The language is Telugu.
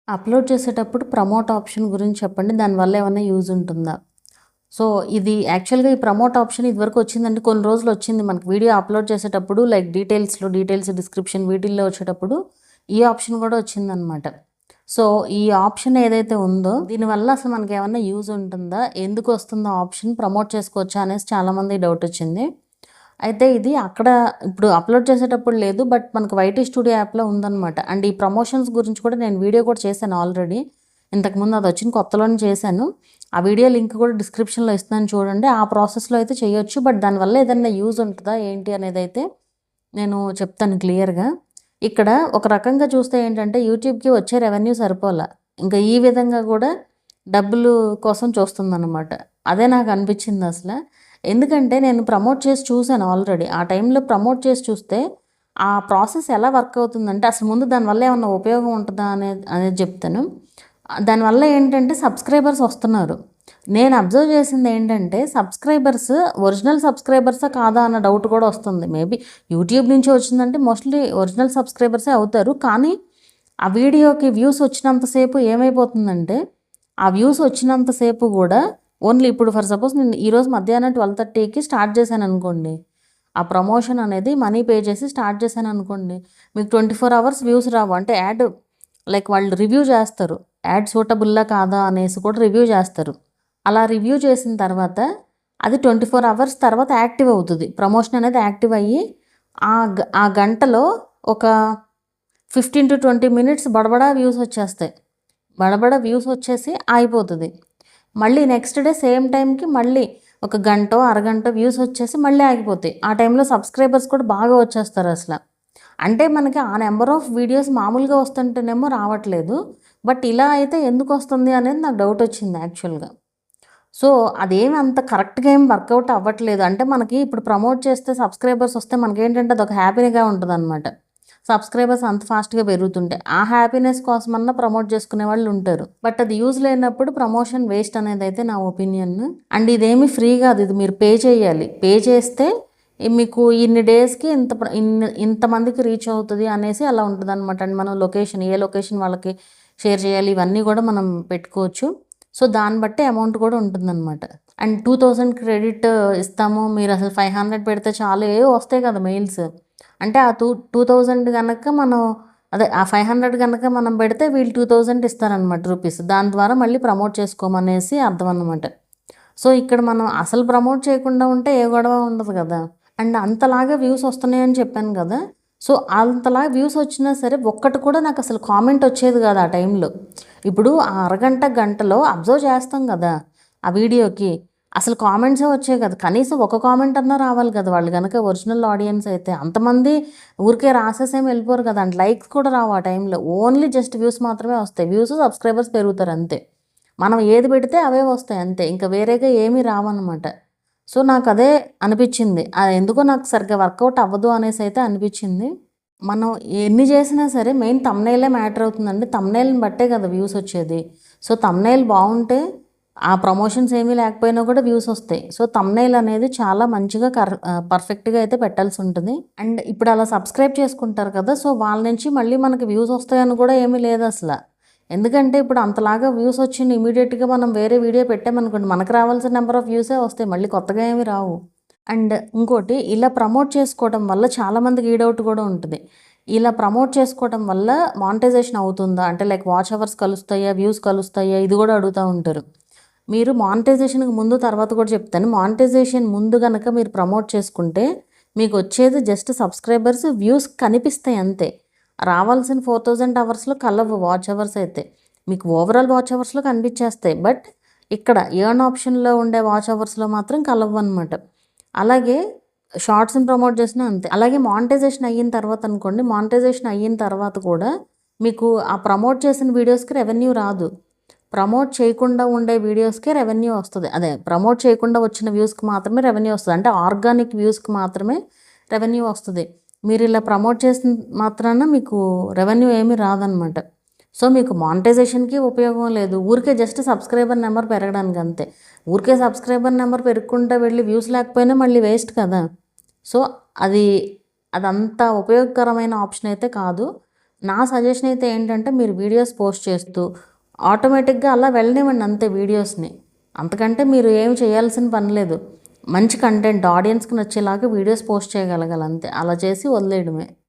అప్లోడ్ చేసేటప్పుడు ప్రమోట్ ఆప్షన్ గురించి చెప్పండి. దానివల్ల ఏమన్నా యూజ్ ఉంటుందా? సో, ఇది యాక్చువల్‌గా ఈ ప్రమోట్ ఆప్షన్ ఇదివరకు వచ్చిందండి. కొన్ని రోజులు వచ్చింది మనకి వీడియో అప్లోడ్ చేసేటప్పుడు లైక్ డీటెయిల్స్, డిస్క్రిప్షన్ వీటిల్లో వచ్చేటప్పుడు ఈ ఆప్షన్ కూడా వచ్చిందనమాట. సో, ఈ ఆప్షన్ ఏదైతే ఉందో దీనివల్ల అసలు మనకేమన్నా యూజ్ ఉంటుందా? ఎందుకు వస్తుందో ఆప్షన్ ప్రమోట్ చేసుకోవచ్చా అనేసి చాలామంది డౌట్ వచ్చింది. అయితే ఇది అక్కడ ఇప్పుడు అప్లోడ్ చేసేటప్పుడు లేదు. బట్ మనకు వైటీ స్టూడియో యాప్‌లో ఉందనమాట. అండ్ ఈ ప్రమోషన్స్ గురించి కూడా నేను వీడియో కూడా చేశాను ఆల్రెడీ. ఇంతకుముందు అది వచ్చిన కొత్తలోనే చేశాను. ఆ వీడియో లింక్ కూడా డిస్క్రిప్షన్‌లో ఇస్తున్నాను చూడండి. ఆ ప్రాసెస్‌లో అయితే చేయొచ్చు. బట్ దానివల్ల ఏదన్నా యూజ్ ఉంటదా ఏంటి అనేదైతే నేను చెప్తాను క్లియర్‌గా. ఇక్కడ ఒక రకంగా చూస్తే ఏంటంటే యూట్యూబ్‌కి వచ్చే రెవెన్యూ సరిపోలా. ఇంకా ఈ విధంగా కూడా డబ్బులు కోసం చూస్తుందనమాట. అదే నాకు అనిపించింది అసల. ఎందుకంటే నేను ప్రమోట్ చేసి చూసాను ఆల్రెడీ. ఆ టైంలో ప్రమోట్ చేసి చూస్తే ఆ ప్రాసెస్ ఎలా వర్క్ అవుతుందంటే అసలు ముందు దానివల్ల ఏమన్నా ఉపయోగం ఉంటదా అనేది చెప్తాను. దానివల్ల ఏంటంటే సబ్స్క్రైబర్స్ వస్తున్నారు. నేను అబ్జర్వ్ చేసింది ఏంటంటే సబ్స్క్రైబర్స్ ఒరిజినల్ సబ్స్క్రైబర్సా కాదా అన్న డౌట్ కూడా వస్తుంది. మేబీ యూట్యూబ్ నుంచి వచ్చిందంటే మోస్ట్లీ ఒరిజినల్ సబ్స్క్రైబర్సే అవుతారు. కానీ ఆ వీడియోకి వ్యూస్ వచ్చినంత సేపు ఏమైపోతుందంటే ఆ వ్యూస్ వచ్చినంత సేపు కూడా ఓన్లీ ఇప్పుడు ఫర్ సపోజ్ నేను ఈరోజు మధ్యాహ్నం 12:30కి స్టార్ట్ చేశాను అనుకోండి. ఆ ప్రమోషన్ అనేది మనీ పే చేసి స్టార్ట్ చేశాను అనుకోండి. మీకు 24 అవర్స్ వ్యూస్ రావు. అంటే యాడ్ లైక్ వాళ్ళు రివ్యూ చేస్తారు. యాడ్ సూటబుల్లా కాదా అనేసి కూడా రివ్యూ చేస్తారు. అలా రివ్యూ చేసిన తర్వాత అది 24 అవర్స్ తర్వాత యాక్టివ్ అవుతుంది. ప్రమోషన్ అనేది యాక్టివ్ అయ్యి ఆ గంటలో ఒక 15-20 మినిట్స్ బడబడా వ్యూస్ వచ్చేస్తాయి. బడబడ వ్యూస్ వచ్చేసి ఆగిపోతుంది. మళ్ళీ నెక్స్ట్ డే సేమ్ టైంకి మళ్ళీ ఒక గంటో అరగంటో వ్యూస్ వచ్చేసి మళ్ళీ ఆగిపోతాయి. ఆ టైంలో సబ్స్క్రైబర్స్ కూడా బాగా వచ్చేస్తారు అసలు. అంటే మనకి ఆ నెంబర్ ఆఫ్ వీడియోస్ మామూలుగా వస్తుంటేనేమో రావట్లేదు. బట్ ఇలా అయితే ఎందుకు వస్తుంది అనేది నాకు డౌట్ వచ్చింది యాక్చువల్‌గా. సో, అదేమి అంత కరెక్ట్‌గా ఏం వర్కౌట్ అవ్వట్లేదు. అంటే మనకి ఇప్పుడు ప్రమోట్ చేస్తే సబ్స్క్రైబర్స్ వస్తే మనకేంటంటే అదొక హ్యాపీగా ఉంటదనమాట. సబ్స్క్రైబర్స్ అంత ఫాస్ట్‌గా పెరుగుతుంటే. ఆ హ్యాపీనెస్ కోసమన్నా ప్రమోట్ చేసుకునే వాళ్ళు ఉంటారు. బట్ అది యూజ్ లేనప్పుడు ప్రమోషన్ వేస్ట్ అనేదైతే నా ఒపీనియన్. అండ్ ఇదేమి ఫ్రీ కాదు. ఇది మీరు పే చేయాలి. పే చేస్తే మీకు ఇన్ని డేస్‌కి ఇంతమందికి రీచ్ అవుతది అనేసి అలా ఉంటదనమాట. అండ్ మనం ఏ లొకేషన్ వాళ్ళకి షేర్ చేయాలి ఇవన్నీ కూడా మనం పెట్టుకోవచ్చు. సో, దాన్ని బట్టి అమౌంట్ కూడా ఉంటుందనమాట. అండ్ 2000 క్రెడిట్ ఇస్తాము. మీరు అసలు 500 పెడితే చాలు ఏవో వస్తాయి కదా మెయిల్స్. అంటే ఆ 2000 గనక మనం అదే ఆ 500 గనక మనం పెడితే వీళ్ళు 2000 ఇస్తారనమాట రూపీస్. దాని ద్వారా మళ్ళీ ప్రమోట్ చేసుకోమనేసి అర్థం అనమాట. సో, ఇక్కడ మనం అసలు ప్రమోట్ చేయకుండా ఉంటే ఏ గొడవ ఉండదు కదా! అండ్ అంతలాగా వ్యూస్ వస్తున్నాయని చెప్పాను కదా! సో, అంతలాగా వ్యూస్ వచ్చినా సరే ఒక్కటి కూడా నాకు అసలు కామెంట్ వచ్చేది కాదు ఆ టైంలో. ఇప్పుడు ఆ అరగంట, గంటలో అబ్జర్వ్ చేస్తాం కదా! ఆ వీడియోకి. అసలు కామెంట్సే వచ్చేవి కాదు. కనీసం ఒక కామెంట్ అన్నా రావాలి కదా! వాళ్ళు గనక ఒరిజినల్ ఆడియన్స్ అయితే. అంతమంది ఊరికే రాసేసేమి వెళ్ళిపోరు కదా! అండ్ లైక్స్ కూడా రావు ఆ టైంలో. ఓన్లీ జస్ట్ వ్యూస్ మాత్రమే వస్తాయి. వ్యూస్, సబ్స్క్రైబర్స్ పెరుగుతారు అంతే. మనం ఏది పెడితే అవే వస్తాయి అంతే. ఇంకా వేరేగా ఏమీ రావన్నమాట. సో, నాకదే అనిపిచ్చింది. ఎందుకో నాకు సరిగ్గా వర్కౌట్ అవ్వదు అనేసైతే అనిపిచ్చింది. మనం ఎన్ని చేసినా సరే మెయిన్ థంబ్‌నెయిలే మ్యాటర్ అవుతుందండి. థంబ్‌నెయిల్‌ని బట్టే కదా వ్యూస్ వచ్చేది. సో, థంబ్‌నెయిల్ బావుంటే ఆ ప్రమోషన్స్ ఏమీ లేకపోయినా కూడా వ్యూస్ వస్తాయి. సో, థంబ్‌నెయిల్ అనేది చాలా మంచిగా పర్ఫెక్ట్‌గా అయితే పెట్టాల్సుంటది. అండ్ ఇప్పుడు అలా సబ్స్క్రైబ్ చేసుకుంటారు కదా! సో, వాళ్ళ నుంచి మళ్ళీ మనకి వ్యూస్ వస్తాయని కూడా ఏమీ లేదసల. ఎందుకంటే ఇప్పుడు అంతలాగా వ్యూస్ వచ్చింది ఇమ్మీడియేట్‌గా మనం వేరే వీడియో పెట్టామనుకోండి మనకు రావాల్సిన నెంబర్ ఆఫ్ వ్యూసే వస్తాయి. మళ్ళీ కొత్తగా ఏమి రావు. అండ్ ఇంకోటి ఇలా ప్రమోట్ చేసుకోవడం వల్ల చాలామందికి ఈ డౌట్ కూడా ఉంటది. ఇలా ప్రమోట్ చేసుకోవడం వల్ల మానిటైజేషన్ అవుతుందా? అంటే లైక్ వాచ్ అవర్స్ కలుస్తాయా? వ్యూస్ కలుస్తాయా? ఇది కూడా అడుగుతా ఉంటారు. మీరు మానిటైజేషన్‌కి ముందు తర్వాత కూడా చెప్తాను. మానిటైజేషన్ ముందు గనక మీరు ప్రమోట్ చేసుకుంటే మీకొచ్చేది జస్ట్ సబ్స్క్రైబర్స్, వ్యూస్ కనిపిస్తాయి అంతే. రావాల్సిన 4000 అవర్స్‌లో కలవు వాచ్ అవర్స్ అయితే. మీకు ఓవరాల్ వాచ్ అవర్స్‌లో కనిపించేస్తాయి. బట్ ఇక్కడ ఎర్న్ ఆప్షన్‌లో ఉండే వాచ్ అవర్స్‌లో మాత్రం కలవన్నమాట. అలాగే షార్ట్స్‌ని ప్రమోట్ చేసినా అంతే. అలాగే మానిటైజేషన్ అయిన తర్వాత అనుకోండి, మానిటైజేషన్ అయిన తర్వాత కూడా మీకు ఆ ప్రమోట్ చేసిన వీడియోస్‌కి రెవెన్యూ రాదు. ప్రమోట్ చేయకుండా ఉండే వీడియోస్‌కే రెవెన్యూ వస్తది. అదే ప్రమోట్ చేయకుండా వచ్చిన వ్యూస్‌కి మాత్రమే రెవెన్యూ వస్తది. అంటే ఆర్గానిక్ వ్యూస్‌కి మాత్రమే రెవెన్యూ వస్తది. మీరు ఇలా ప్రమోట్ చేసిన మాత్రాన మీకు రెవెన్యూ ఏమీ రాదనమాట. సో, మీకు మానిటైజేషన్‌కి ఉపయోగం లేదు. ఊరికే జస్ట్ సబ్స్క్రైబర్ నెంబర్ పెరగడానికి అంతే. ఊరికే సబ్స్క్రైబర్ నెంబర్ పెరుక్కుంటా వెళ్ళి వ్యూస్ లేకపోయినా మళ్ళీ వేస్ట్ కదా! సో, అది అదంత ఉపయోగకరమైన ఆప్షన్ అయితే కాదు. నా సజెషన్ అయితే ఏంటంటే మీరు వీడియోస్ పోస్ట్ చేస్తూ ఆటోమేటిక్గా అలా వెళ్ళనివ్వండి అంతే వీడియోస్ని. అంతకంటే మీరు ఏమి చేయాల్సిన పని లేదు. మంచి కంటెంట్ ఆడియన్స్కి నచ్చేలాగా వీడియోస్ పోస్ట్ చేయగలగాలి అంతే. అలా చేసి వదిలేయడమే.